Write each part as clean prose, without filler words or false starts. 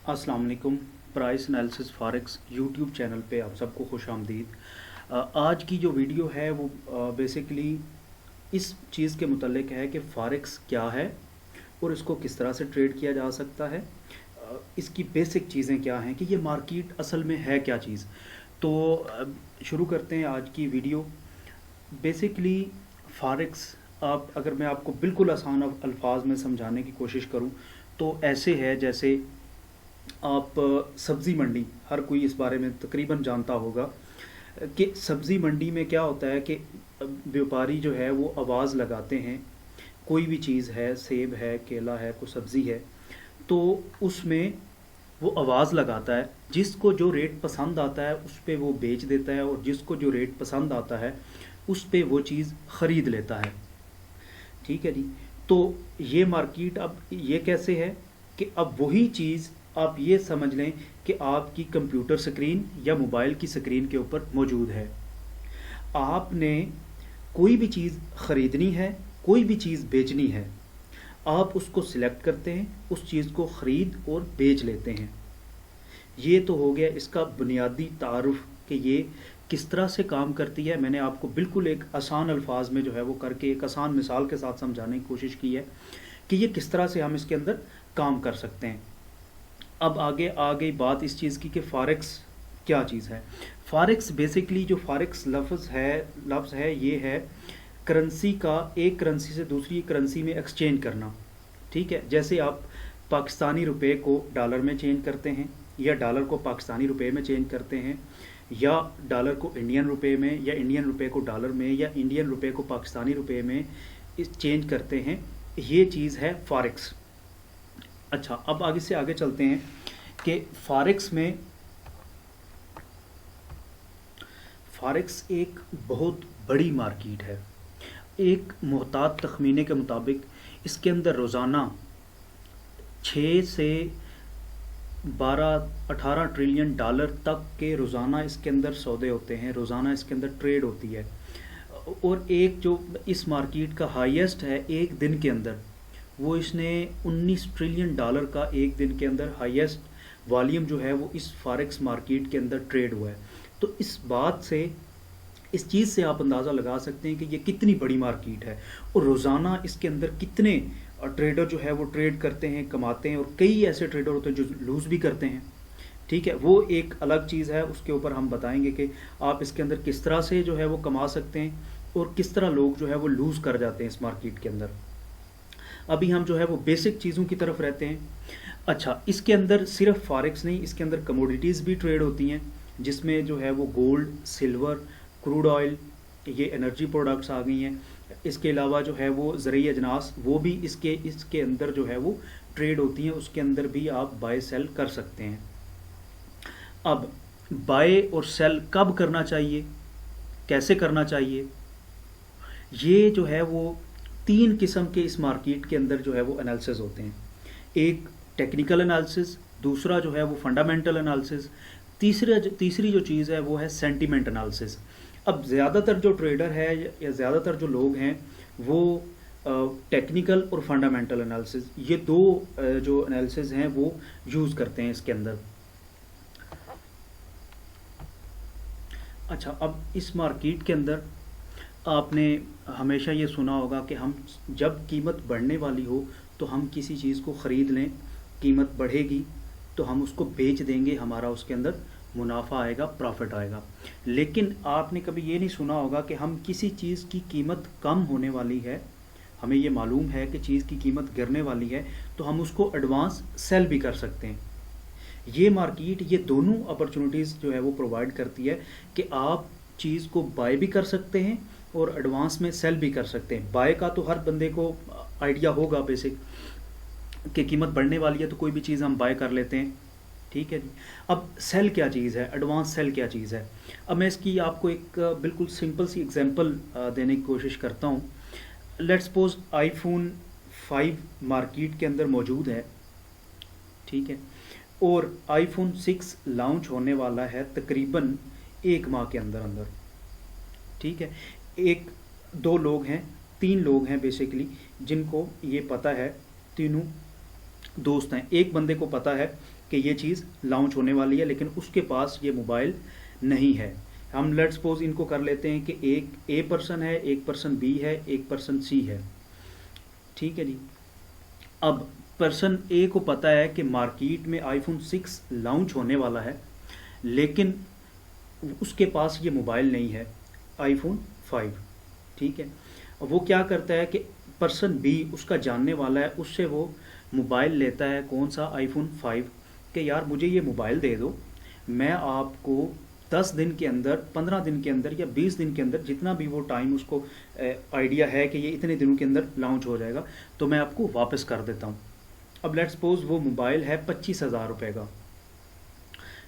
अस्सलाम वालेकुम। Price analysis forex YouTube channel पे आप सबको खुश आमदीद। आज की जो वीडियो है वो बेसिकली इस चीज़ के मुतल्लिक है कि फॉरेक्स क्या है और इसको किस तरह से ट्रेड किया जा सकता है। इसकी बेसिक चीज़ें क्या हैं कि ये मार्केट असल में है क्या चीज़। तो शुरू करते हैं आज की वीडियो। बेसिकली फॉरेक्स, आप अगर मैं आपको बिल्कुल आसान अल्फाज में समझाने की कोशिश करूं तो ऐसे है जैसे आप सब्ज़ी मंडी, हर कोई इस बारे में तकरीबन जानता होगा कि सब्ज़ी मंडी में क्या होता है कि व्यापारी जो है वो आवाज़ लगाते हैं। कोई भी चीज़ है, सेब है, केला है, कोई सब्ज़ी है, तो उसमें वो आवाज़ लगाता है। जिसको जो रेट पसंद आता है उस पे वो बेच देता है और जिसको जो रेट पसंद आता है उस पे वो चीज़ ख़रीद लेता है। ठीक है जी। तो ये मार्केट अब ये कैसे है कि अब वही चीज़ आप ये समझ लें कि आपकी कंप्यूटर स्क्रीन या मोबाइल की स्क्रीन के ऊपर मौजूद है। आपने कोई भी चीज़ ख़रीदनी है, कोई भी चीज़ बेचनी है, आप उसको सिलेक्ट करते हैं, उस चीज़ को ख़रीद और बेच लेते हैं। ये तो हो गया इसका बुनियादी तारुफ कि ये किस तरह से काम करती है। मैंने आपको बिल्कुल एक आसान अल्फाज में जो है वो करके एक आसान मिसाल के साथ समझाने की कोशिश की है कि ये किस तरह से हम इसके अंदर काम कर सकते हैं। अब आगे आ गई बात इस चीज़ की कि फॉरेक्स क्या चीज़ है। फॉरेक्स बेसिकली जो फॉरेक्स लफ्ज़ है ये है करेंसी का एक करेंसी से दूसरी करेंसी में एक्सचेंज करना। ठीक है, जैसे आप पाकिस्तानी रुपए को डॉलर में चेंज करते हैं या डॉलर को पाकिस्तानी रुपए में चेंज करते हैं या डॉलर को इंडियन रुपए में या इंडियन रुपए को डॉलर में या इंडियन रुपए को पाकिस्तानी रुपए में इस चेंज करते हैं, ये चीज़ है फॉरेक्स। अच्छा, अब आगे से आगे चलते हैं कि फॉरेक्स एक बहुत बड़ी मार्केट है। एक मोहतात तखमीने के मुताबिक इसके अंदर रोज़ाना 6 से 12-18 ट्रिलियन डॉलर तक के रोज़ाना इसके अंदर सौदे होते हैं, रोज़ाना इसके अंदर ट्रेड होती है। और एक जो इस मार्केट का हाईएस्ट है एक दिन के अंदर, वो इसने 19 ट्रिलियन डॉलर का एक दिन के अंदर हाईएस्ट वॉल्यूम जो है वो इस फॉरेक्स मार्केट के अंदर ट्रेड हुआ है। तो इस चीज़ से आप अंदाज़ा लगा सकते हैं कि ये कितनी बड़ी मार्केट है और रोज़ाना इसके अंदर कितने ट्रेडर जो है वो ट्रेड करते हैं, कमाते हैं, और कई ऐसे ट्रेडर होते हैं जो लूज़ भी करते हैं। ठीक है, वो एक अलग चीज़ है, उसके ऊपर हम बताएंगे कि आप इसके अंदर किस तरह से जो है वो कमा सकते हैं और किस तरह लोग जो है वो लूज़ कर जाते हैं इस मार्केट के अंदर। अभी हम जो है वो बेसिक चीज़ों की तरफ रहते हैं। अच्छा, इसके अंदर सिर्फ फॉरेक्स नहीं, इसके अंदर कमोडिटीज़ भी ट्रेड होती हैं, जिसमें जो है वो गोल्ड, सिल्वर, क्रूड ऑयल, ये एनर्जी प्रोडक्ट्स आ गई हैं। इसके अलावा जो है वो ज़रूरी अजनास, वो भी इसके अंदर जो है वो ट्रेड होती हैं, उसके अंदर भी आप बाय सेल कर सकते हैं। अब बाय और सेल कब करना चाहिए, कैसे करना चाहिए, ये जो है वो 3 किस्म के इस मार्केट के अंदर जो है वो एनालिसिस होते हैं। एक टेक्निकल एनालिसिस, दूसरा जो है वो फंडामेंटल एनालिसिस, तीसरी जो चीज़ है वो है सेंटीमेंट एनालिसिस। अब ज़्यादातर जो ट्रेडर है या ज़्यादातर जो लोग हैं वो टेक्निकल और फंडामेंटल एनालिसिस, ये दो जो एनालिसिस हैं वो यूज़ करते हैं इसके अंदर। अच्छा, अब इस मार्केट के अंदर आपने हमेशा ये सुना होगा कि हम जब कीमत बढ़ने वाली हो तो हम किसी चीज़ को ख़रीद लें, कीमत बढ़ेगी तो हम उसको बेच देंगे, हमारा उसके अंदर मुनाफा आएगा, प्रॉफिट आएगा। लेकिन आपने कभी ये नहीं सुना होगा कि हम किसी चीज़ की कीमत कम होने वाली है, हमें ये मालूम है कि चीज़ की कीमत गिरने वाली है, तो हम उसको एडवांस सेल भी कर सकते हैं। ये मार्केट ये दोनों अपॉर्चुनिटीज़ जो है वो प्रोवाइड करती है कि आप चीज़ को बाय भी कर सकते हैं और एडवांस में सेल भी कर सकते हैं। बाय का तो हर बंदे को आइडिया होगा बेसिक कि कीमत बढ़ने वाली है तो कोई भी चीज़ हम बाय कर लेते हैं। ठीक है जी। अब सेल क्या चीज़ है, एडवांस सेल क्या चीज़ है। अब मैं इसकी आपको एक बिल्कुल सिंपल सी एग्जांपल देने की कोशिश करता हूँ। लेट्स सपोज आईफोन 5 मार्केट के अंदर मौजूद है, ठीक है, और आईफोन 6 लॉन्च होने वाला है तकरीबन 1 माह के अंदर अंदर। ठीक है, एक 2 लोग हैं, 3 लोग हैं जिनको ये पता है, तीनों दोस्त हैं। एक बंदे को पता है कि ये चीज़ लॉन्च होने वाली है, लेकिन उसके पास ये मोबाइल नहीं है। हम लेट्स सपोज इनको कर लेते हैं कि एक ए पर्सन है, एक पर्सन बी है, एक पर्सन सी है। ठीक है जी। अब पर्सन ए को पता है कि मार्केट में आईफोन 6 लॉन्च होने वाला है, लेकिन उसके पास ये मोबाइल नहीं है, आईफोन 5। ठीक है। वो क्या करता है कि पर्सन बी उसका जानने वाला है, उससे वो मोबाइल लेता है, कौन सा, आईफोन 5, कि यार मुझे ये मोबाइल दे दो, मैं आपको 10 दिन के अंदर, 15 दिन के अंदर या 20 दिन के अंदर, जितना भी वो टाइम उसको आइडिया है कि ये इतने दिनों के अंदर लॉन्च हो जाएगा, तो मैं आपको वापस कर देता हूँ। अब लेट्स सपोज वो मोबाइल है 25,000 रुपये का।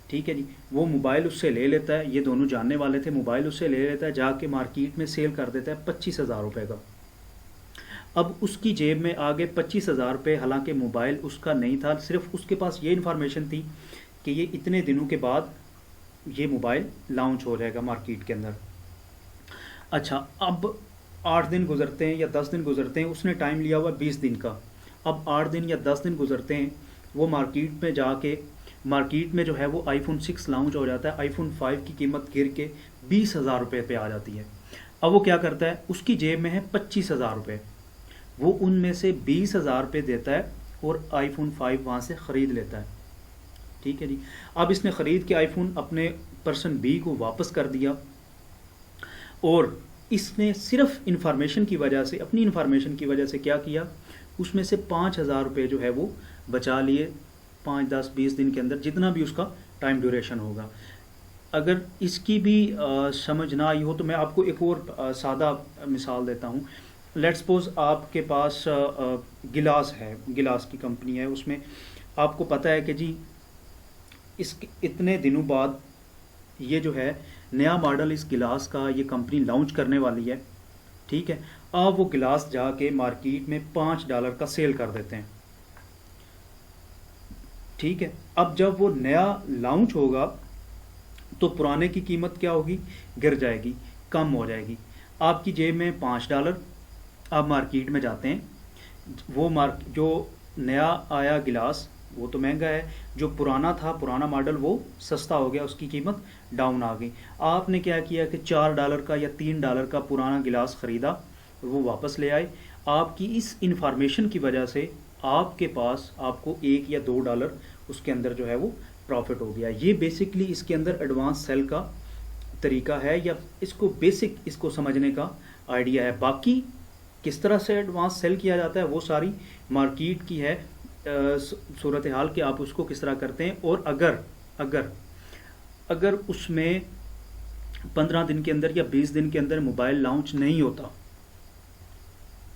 ठीक है जी। वो मोबाइल उससे ले लेता है, ये दोनों जानने वाले थे, मोबाइल उससे ले लेता है, जाके मार्केट में सेल कर देता है 25,000 रुपये का। अब उसकी जेब में आ गए 25,000 रुपये, हालांकि मोबाइल उसका नहीं था, सिर्फ उसके पास ये इन्फॉर्मेशन थी कि ये इतने दिनों के बाद ये मोबाइल लॉन्च हो जाएगा मार्केट के अंदर। अच्छा, अब 8 दिन गुजरते हैं या 10 दिन गुजरते हैं, उसने टाइम लिया हुआ 20 दिन का। अब 8 दिन या 10 दिन गुजरते हैं, वो मार्केट में जाके, मार्केट में जो है वो आईफोन 6 लॉन्च हो जाता है, आईफोन 5 की कीमत गिर के 20,000 रुपये पे आ जाती है। अब वो क्या करता है, उसकी जेब में है 25,000 रुपये, वो उनमें से 20,000 रुपये देता है और आईफोन 5 वहाँ से ख़रीद लेता है। ठीक है जी। अब इसने ख़रीद के आईफोन अपने पर्सन बी को वापस कर दिया, और इसने सिर्फ इन्फॉर्मेशन की वजह से, अपनी इन्फॉर्मेशन की वजह से क्या किया, उसमें से 5,000 रुपये जो है वो बचा लिए 5, 10, 20 दिन के अंदर, जितना भी उसका टाइम ड्यूरेशन होगा। अगर इसकी भी समझ ना आई हो तो मैं आपको एक और सादा मिसाल देता हूँ। लेट्स सपोज आपके पास गिलास है, गिलास की कंपनी है, उसमें आपको पता है कि जी इस इतने दिनों बाद ये जो है नया मॉडल इस गिलास का ये कंपनी लॉन्च करने वाली है। ठीक है। अब वो गिलास जाके मार्केट में $5 का सेल कर देते हैं। ठीक है। अब जब वो नया लॉन्च होगा तो पुराने की कीमत क्या होगी, गिर जाएगी, कम हो जाएगी। आपकी जेब में $5, आप मार्केट में जाते हैं, वो जो नया आया गिलास वो तो महंगा है, जो पुराना था, पुराना मॉडल, वो सस्ता हो गया, उसकी कीमत डाउन आ गई। आपने क्या किया कि $4 का या $3 का पुराना गिलास ख़रीदा और वो वापस ले आए। आपकी इस इंफॉर्मेशन की वजह से आपके पास, आपको $1 या $2 उसके अंदर जो है वो प्रॉफिट हो गया। ये बेसिकली इसके अंदर एडवांस सेल का तरीका है, या इसको बेसिक इसको समझने का आइडिया है। बाकी किस तरह से एडवांस सेल किया जाता है वो सारी मार्केट की है सूरत हाल कि आप उसको किस तरह करते हैं। और अगर उसमें 15 दिन के अंदर या 20 दिन के अंदर मोबाइल लॉन्च नहीं होता,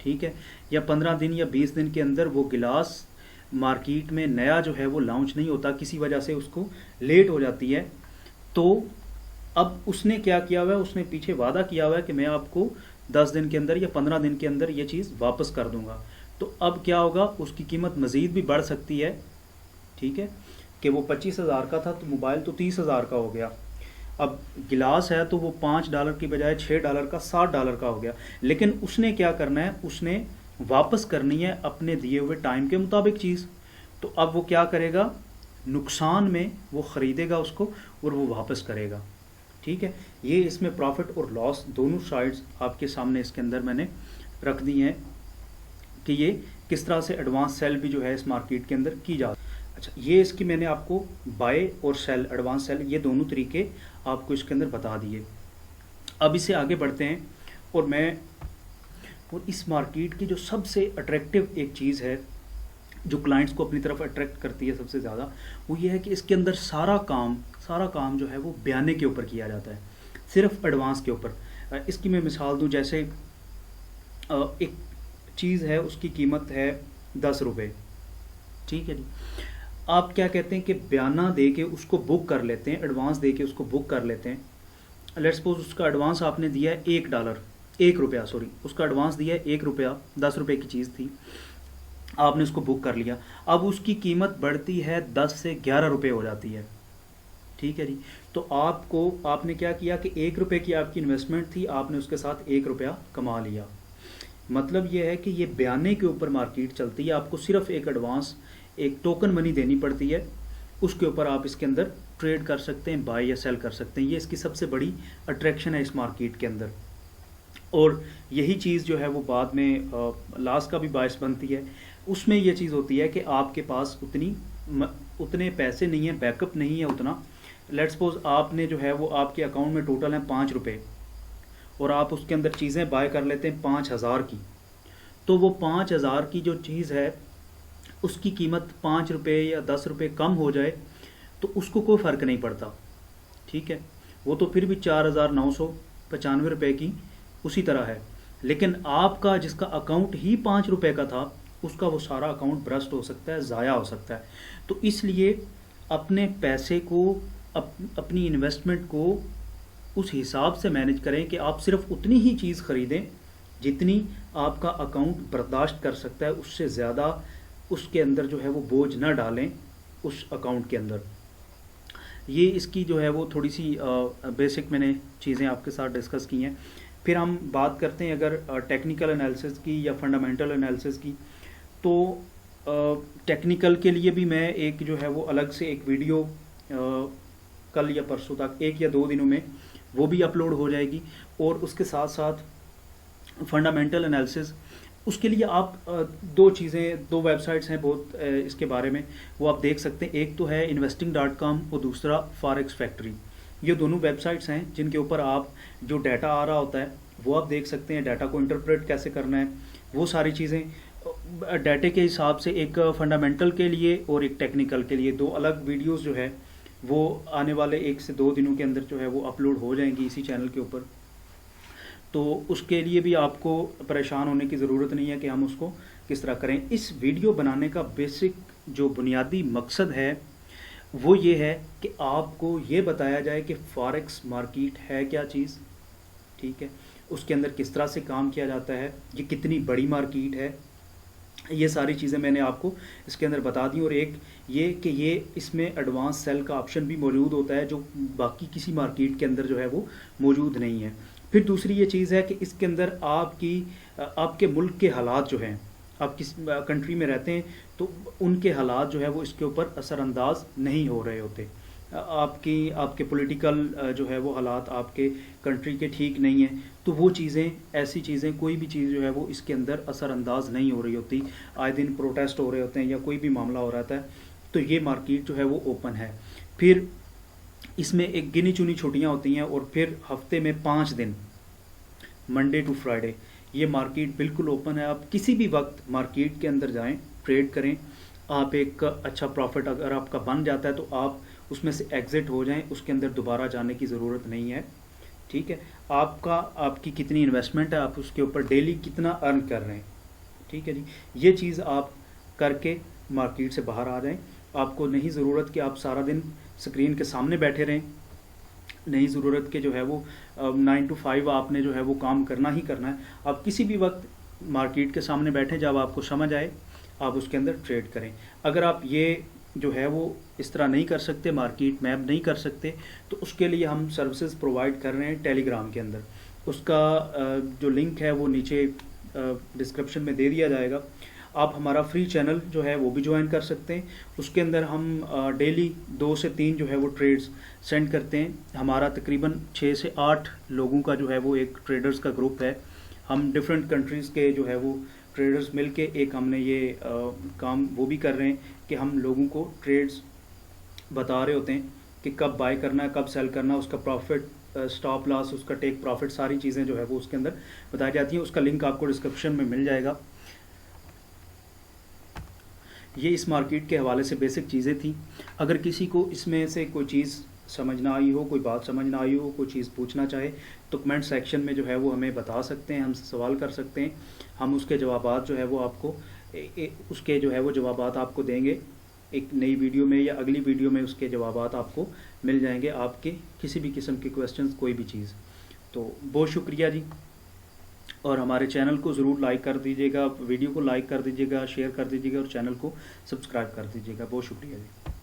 ठीक है, या 15 दिन या 20 दिन के अंदर वो गिलास मार्केट में नया जो है वो लॉन्च नहीं होता, किसी वजह से उसको लेट हो जाती है, तो अब उसने क्या किया हुआ है, उसने पीछे वादा किया हुआ है कि मैं आपको 10 दिन के अंदर या 15 दिन के अंदर ये चीज़ वापस कर दूंगा। तो अब क्या होगा, उसकी कीमत मज़ीद भी बढ़ सकती है। ठीक है, कि वो 25,000 का था तो मोबाइल तो 30,000 का हो गया। अब गिलास है तो वो $5 की बजाय $6 का, $60 का हो गया। लेकिन उसने क्या करना है, उसने वापस करनी है अपने दिए हुए टाइम के मुताबिक चीज़। तो अब वो क्या करेगा, नुकसान में वो ख़रीदेगा उसको और वो वापस करेगा। ठीक है, ये इसमें प्रॉफिट और लॉस दोनों साइड्स आपके सामने इसके अंदर मैंने रख दी हैं कि ये किस तरह से एडवांस सेल भी जो है इस मार्केट के अंदर की जा। अच्छा, ये इसकी मैंने आपको बाय और सेल, एडवांस सेल, ये दोनों तरीके आपको इसके अंदर बता दिए। अब इससे आगे बढ़ते हैं और इस मार्केट की जो सबसे अट्रैक्टिव एक चीज़ है जो क्लाइंट्स को अपनी तरफ अट्रैक्ट करती है सबसे ज़्यादा, वो ये है कि इसके अंदर सारा काम जो है वो बयाने के ऊपर किया जाता है, सिर्फ एडवांस के ऊपर। इसकी मैं मिसाल दूं, जैसे एक चीज़ है, उसकी कीमत है 10 रुपये। ठीक है जी, आप क्या कहते हैं कि बयाना दे के उसको बुक कर लेते हैं, एडवांस दे के उसको बुक कर लेते हैं। लेट्स सपोज उसका एडवांस आपने दिया है $1, उसका एडवांस दिया है ₹1, 10 रुपये की चीज़ थी, आपने उसको बुक कर लिया। अब उसकी कीमत बढ़ती है 10 से 11 रुपये हो जाती है। ठीक है जी, तो आपने क्या किया कि ₹1 की आपकी इन्वेस्टमेंट थी, आपने उसके साथ ₹1 कमा लिया। मतलब ये है कि ये बयाने के ऊपर मार्केट चलती है, आपको सिर्फ एक एडवांस, एक टोकन मनी देनी पड़ती है उसके ऊपर आप इसके अंदर ट्रेड कर सकते हैं, बाय या सेल कर सकते हैं। ये इसकी सबसे बड़ी अट्रैक्शन है इस मार्केट के अंदर। और यही चीज़ जो है वो बाद में लॉस का भी बायस बनती है। उसमें ये चीज़ होती है कि आपके पास उतने पैसे नहीं हैं, बैकअप नहीं है उतना। लेट्स सपोज आपने जो है वो आपके अकाउंट में टोटल है 5 रुपये और आप उसके अंदर चीज़ें बाय कर लेते हैं 5,000 की, तो वो 5,000 की जो चीज़ है उसकी कीमत 5 रुपये या 10 रुपये कम हो जाए तो उसको कोई फ़र्क नहीं पड़ता, ठीक है। वो तो फिर भी 4,995 रुपये की उसी तरह है। लेकिन आपका जिसका अकाउंट ही 5 रुपये का था, उसका वो सारा अकाउंट ब्रस्ट हो सकता है, ज़ाया हो सकता है। तो इसलिए अपने पैसे को, अपनी इन्वेस्टमेंट को उस हिसाब से मैनेज करें कि आप सिर्फ उतनी ही चीज़ ख़रीदें जितनी आपका अकाउंट बर्दाश्त कर सकता है। उससे ज़्यादा उसके अंदर जो है वो बोझ ना डालें उस अकाउंट के अंदर। ये इसकी जो है वो थोड़ी सी बेसिक मैंने चीज़ें आपके साथ डिस्कस की हैं। फिर हम बात करते हैं अगर टेक्निकल एनालिसिस की या फंडामेंटल एनालिसिस की, तो टेक्निकल के लिए भी मैं एक जो है वो अलग से एक वीडियो कल या परसों तक, 1 या 2 दिनों में वो भी अपलोड हो जाएगी। और उसके साथ साथ फंडामेंटल एनालिसिस, उसके लिए आप दो वेबसाइट्स हैं बहुत इसके बारे में, वो आप देख सकते हैं। एक तो है investing.com और दूसरा फॉरेक्स फैक्ट्री। ये दोनों वेबसाइट्स हैं जिनके ऊपर आप जो डाटा आ रहा होता है वो आप देख सकते हैं। डाटा को इंटरप्रेट कैसे करना है, वो सारी चीज़ें डाटे के हिसाब से, एक फंडामेंटल के लिए और एक टेक्निकल के लिए 2 अलग वीडियोस जो है वो आने वाले 1 से 2 दिनों के अंदर जो है वो अपलोड हो जाएंगी इसी चैनल के ऊपर। तो उसके लिए भी आपको परेशान होने की ज़रूरत नहीं है कि हम उसको किस तरह करें। इस वीडियो बनाने का बेसिक जो बुनियादी मकसद है वो ये है कि आपको ये बताया जाए कि फॉरेक्स मार्केट है क्या चीज़, ठीक है, उसके अंदर किस तरह से काम किया जाता है, ये कितनी बड़ी मार्केट है, ये सारी चीज़ें मैंने आपको इसके अंदर बता दी। और एक ये कि ये इसमें एडवांस सेल का ऑप्शन भी मौजूद होता है जो बाकी किसी मार्केट के अंदर जो है वो मौजूद नहीं है। फिर दूसरी ये चीज़ है कि इसके अंदर आपके मुल्क के हालात जो हैं, आप किस कंट्री में रहते हैं तो उनके हालात जो है वो इसके ऊपर असरअंदाज नहीं हो रहे होते। आपके पॉलिटिकल जो है वो हालात आपके कंट्री के ठीक नहीं है, तो वो चीज़ें, ऐसी चीज़ें, कोई भी चीज़ जो है वो इसके अंदर असरअंदाज नहीं हो रही होती। आए दिन प्रोटेस्ट हो रहे होते हैं या कोई भी मामला हो रहा है, तो ये मार्केट जो है वो ओपन है। फिर इसमें एक गिनी चुनी छुट्टियाँ होती हैं और फिर हफ्ते में 5 दिन, मंडे टू फ्राइडे, ये मार्केट बिल्कुल ओपन है। आप किसी भी वक्त मार्केट के अंदर जाएं, ट्रेड करें। आप एक अच्छा प्रॉफिट अगर आपका बन जाता है तो आप उसमें से एग्ज़िट हो जाएं, उसके अंदर दोबारा जाने की ज़रूरत नहीं है, ठीक है। आपकी कितनी इन्वेस्टमेंट है, आप उसके ऊपर डेली कितना अर्न कर रहे हैं, ठीक है जी। ये चीज़ आप करके मार्केट से बाहर आ जाएं। आपको नहीं ज़रूरत कि आप सारा दिन स्क्रीन के सामने बैठे रहें, नहीं ज़रूरत के जो है वो 9 to 5 आपने जो है वो काम करना ही करना है। आप किसी भी वक्त मार्केट के सामने बैठें, जब आपको समझ आए आप उसके अंदर ट्रेड करें। अगर आप ये जो है वो इस तरह नहीं कर सकते, मार्केट मैप नहीं कर सकते, तो उसके लिए हम सर्विसेज प्रोवाइड कर रहे हैं टेलीग्राम के अंदर। उसका जो लिंक है वो नीचे डिस्क्रिप्शन में दे दिया जाएगा। आप हमारा फ्री चैनल जो है वो भी ज्वाइन कर सकते हैं। उसके अंदर हम डेली 2 से 3 जो है वो ट्रेड्स सेंड करते हैं। हमारा तकरीबन 6 से 8 लोगों का जो है वो एक ट्रेडर्स का ग्रुप है। हम डिफरेंट कंट्रीज़ के जो है वो ट्रेडर्स मिलके एक हमने ये काम वो भी कर रहे हैं कि हम लोगों को ट्रेड्स बता रहे होते हैं कि कब बाय करना है, कब सेल करना है, उसका प्रॉफिट, स्टॉप लॉस, उसका टेक प्रॉफिट, सारी चीज़ें जो है वो उसके अंदर बताई जाती हैं। उसका लिंक आपको डिस्क्रिप्शन में मिल जाएगा। ये इस मार्केट के हवाले से बेसिक चीज़ें थी। अगर किसी को इसमें से कोई चीज़ समझ ना आई हो, कोई बात समझ ना आई हो, कोई चीज़ पूछना चाहे तो कमेंट सेक्शन में जो है वो हमें बता सकते हैं, हमसे सवाल कर सकते हैं। हम उसके जवाबात जो है वो आपको उसके जो है वो जवाबात आपको देंगे एक नई वीडियो में या अगली वीडियो में। उसके जवाबात आपको मिल जाएंगे, आपके किसी भी किस्म के क्वेश्चंस, कोई भी चीज़। तो बहुत शुक्रिया जी। और हमारे चैनल को ज़रूर लाइक कर दीजिएगा, वीडियो को लाइक कर दीजिएगा, शेयर कर दीजिएगा और चैनल को सब्सक्राइब कर दीजिएगा। बहुत शुक्रिया जी।